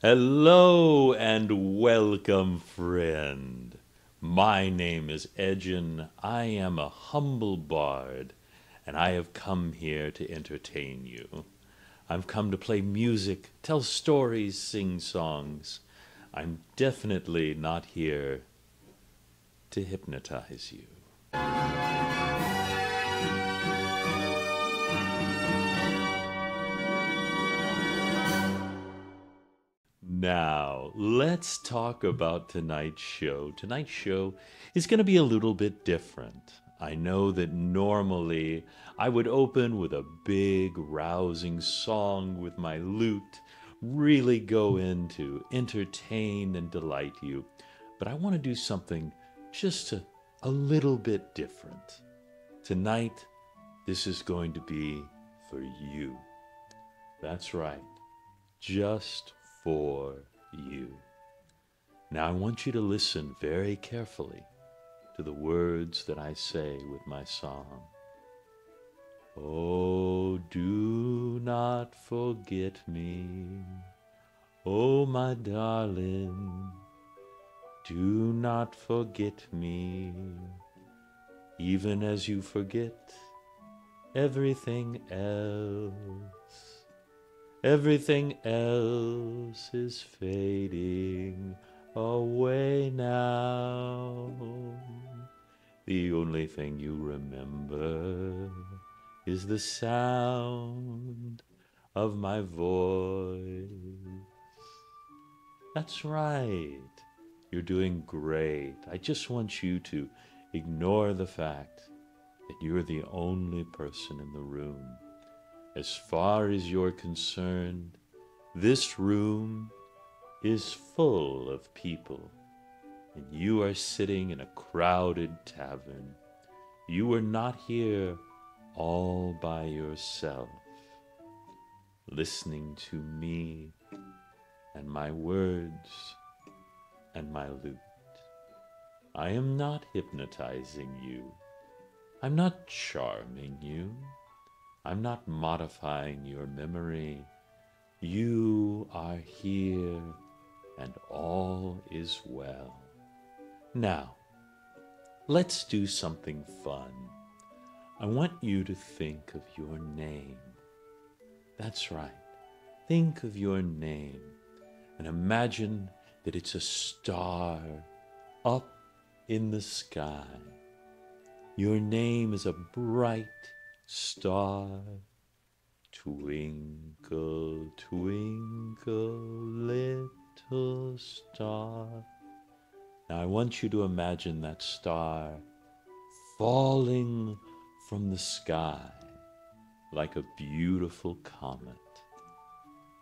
Hello and welcome, friend. My name is Edgin. I am a humble bard, and I have come here to entertain you. I've come to play music, tell stories, sing songs. I'm definitely not here to hypnotize you. Now, let's talk about tonight's show. Tonight's show is going to be a little bit different. I know that normally I would open with a big, rousing song with my lute, really go in to entertain and delight you. But I want to do something just a little bit different. Tonight, this is going to be for you. That's right, just for you. Now I want you to listen very carefully to the words that I say with my song. Oh, do not forget me, oh my darling, do not forget me, even as you forget everything else. Everything else is fading away now. The only thing you remember is the sound of my voice. That's right. You're doing great. I just want you to ignore the fact that you're the only person in the room. As far as you're concerned, this room is full of people, and you are sitting in a crowded tavern. You are not here all by yourself, listening to me and my words and my lute. I am not hypnotizing you. I'm not charming you. I'm not modifying your memory. You are here, and all is well. Now, let's do something fun. I want you to think of your name. That's right. Think of your name, and imagine that it's a star up in the sky. Your name is a bright star. Twinkle, twinkle, little star. Now I want you to imagine that star falling from the sky like a beautiful comet.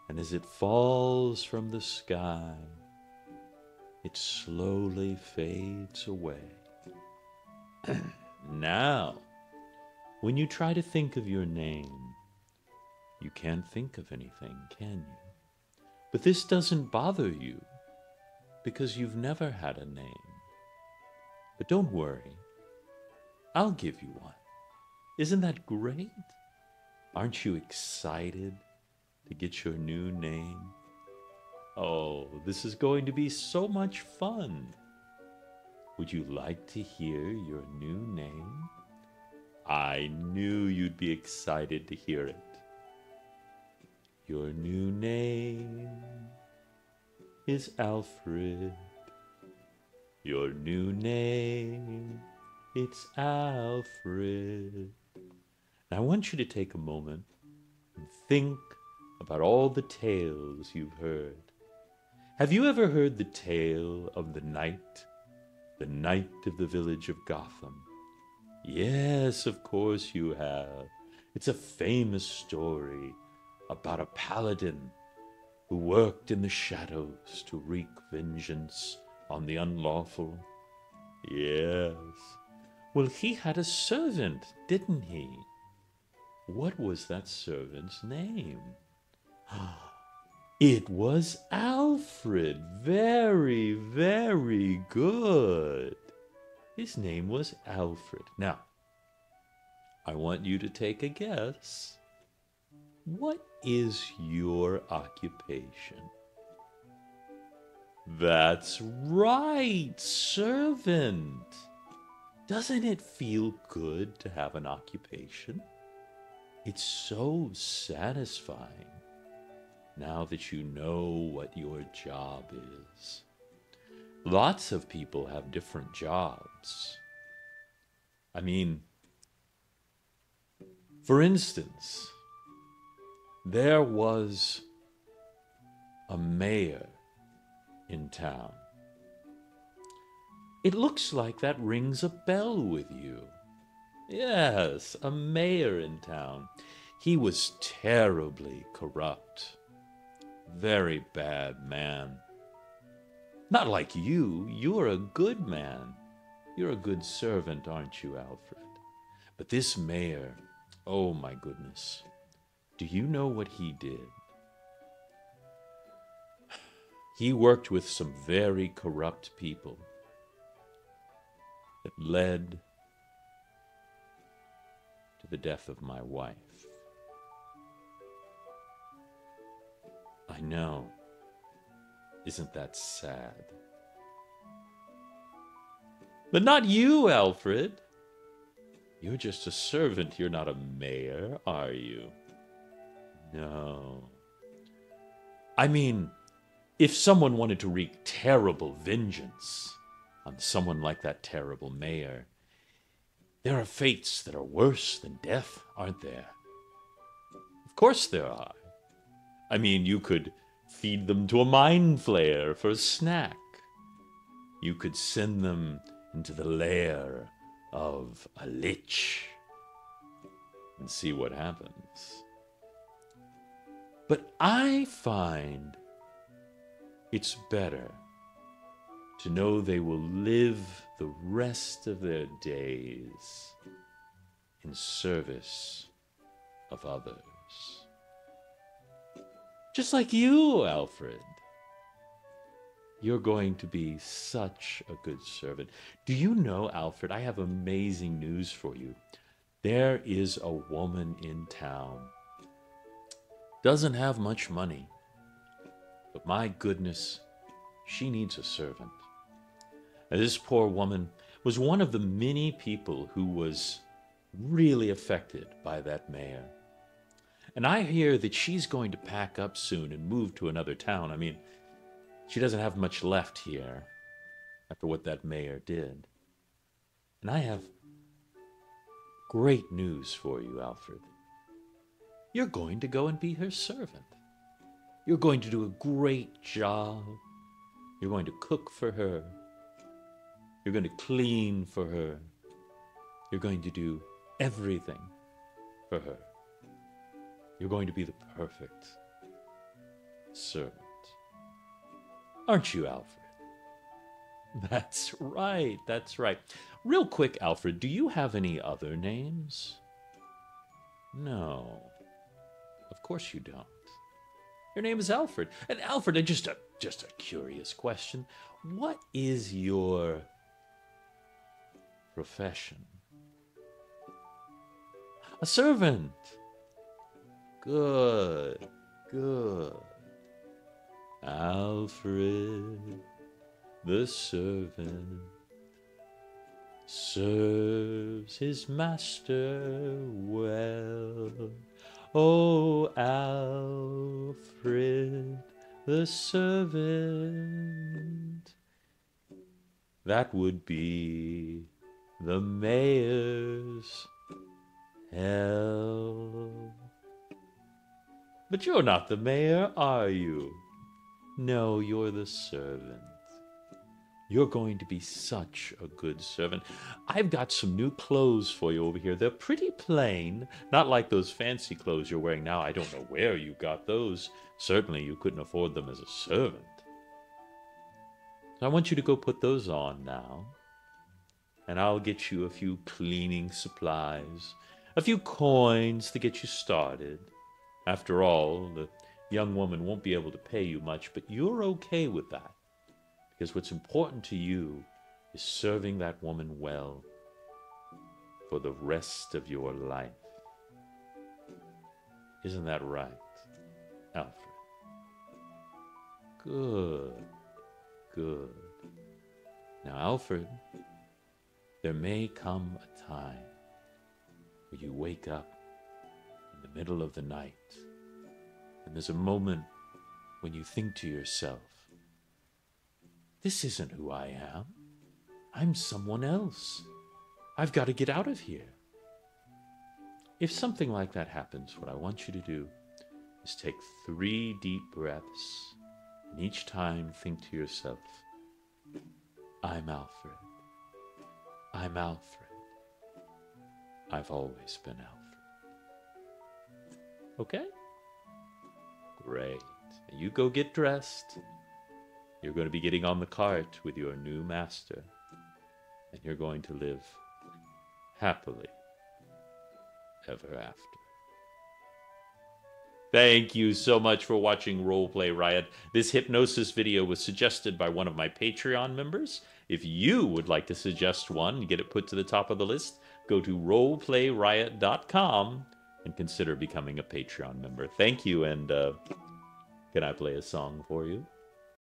And as it falls from the sky, it slowly fades away. Now, when you try to think of your name, you can't think of anything, can you? But this doesn't bother you, because you've never had a name. But don't worry, I'll give you one. Isn't that great? Aren't you excited to get your new name? Oh, this is going to be so much fun. Would you like to hear your new name? I knew you'd be excited to hear it. Your new name is Alfred. Your new name, it's Alfred. Now I want you to take a moment and think about all the tales you've heard. Have you ever heard the tale of the knight of the village of Gotham? Yes, of course you have. It's a famous story about a paladin who worked in the shadows to wreak vengeance on the unlawful. Yes. Well, he had a servant, didn't he? What was that servant's name? It was Alfred. Very, very good. His name was Alfred. Now, I want you to take a guess. What is your occupation? That's right, servant. Doesn't it feel good to have an occupation? It's so satisfying now that you know what your job is. Lots of people have different jobs. I mean, for instance, there was a mayor in town. It looks like that rings a bell with you. Yes, a mayor in town. He was terribly corrupt. Very bad man. Not like you. You're a good man. You're a good servant, aren't you, Alfred? But this mayor, oh my goodness. Do you know what he did? He worked with some very corrupt people that led to the death of my wife. I know. Isn't that sad? But not you, Alfred. You're just a servant. You're not a mayor, are you? No. I mean, if someone wanted to wreak terrible vengeance on someone like that terrible mayor, there are fates that are worse than death, aren't there? Of course there are. I mean, you could feed them to a mind flayer for a snack. You could send them into the lair of a lich and see what happens. But I find it's better to know they will live the rest of their days in service of others. Just like you, Alfred. You're going to be such a good servant. Do you know, Alfred, I have amazing news for you. There is a woman in town. Doesn't have much money. But my goodness, she needs a servant. And this poor woman was one of the many people who was really affected by that mayor. And I hear that she's going to pack up soon and move to another town. I mean, she doesn't have much left here after what that mayor did. And I have great news for you, Alfred. You're going to go and be her servant. You're going to do a great job. You're going to cook for her. You're going to clean for her. You're going to do everything for her. You're going to be the perfect servant. Aren't you, Alfred? That's right, that's right. Real quick, Alfred, do you have any other names? No. Of course you don't. Your name is Alfred. And Alfred, just a curious question. What is your profession? A servant. Good, good. Alfred, the servant, serves his master well. Oh, Alfred, the servant. That would be the mayor's hell. But you're not the mayor, are you? No, you're the servant. You're going to be such a good servant. I've got some new clothes for you over here. They're pretty plain, not like those fancy clothes you're wearing now. I don't know where you got those. Certainly you couldn't afford them as a servant. So I want you to go put those on now. And I'll get you a few cleaning supplies, a few coins to get you started. After all, the young woman won't be able to pay you much, but you're okay with that. Because what's important to you is serving that woman well for the rest of your life. Isn't that right, Alfred? Good. Good. Now, Alfred, there may come a time where you wake up in the middle of the night, and there's a moment when you think to yourself, this isn't who I am. I'm someone else. I've got to get out of here. If something like that happens, what I want you to do is take 3 deep breaths, and each time think to yourself, I'm Alfred. I'm Alfred. I've always been Alfred. Okay? Great. You go get dressed. You're going to be getting on the cart with your new master, and you're going to live happily ever after. Thank you so much for watching Roleplay Riot. This hypnosis video was suggested by one of my Patreon members. If you would like to suggest one and get it put to the top of the list, go to roleplayriot.com and consider becoming a Patreon member. Thank you, and can I play a song for you?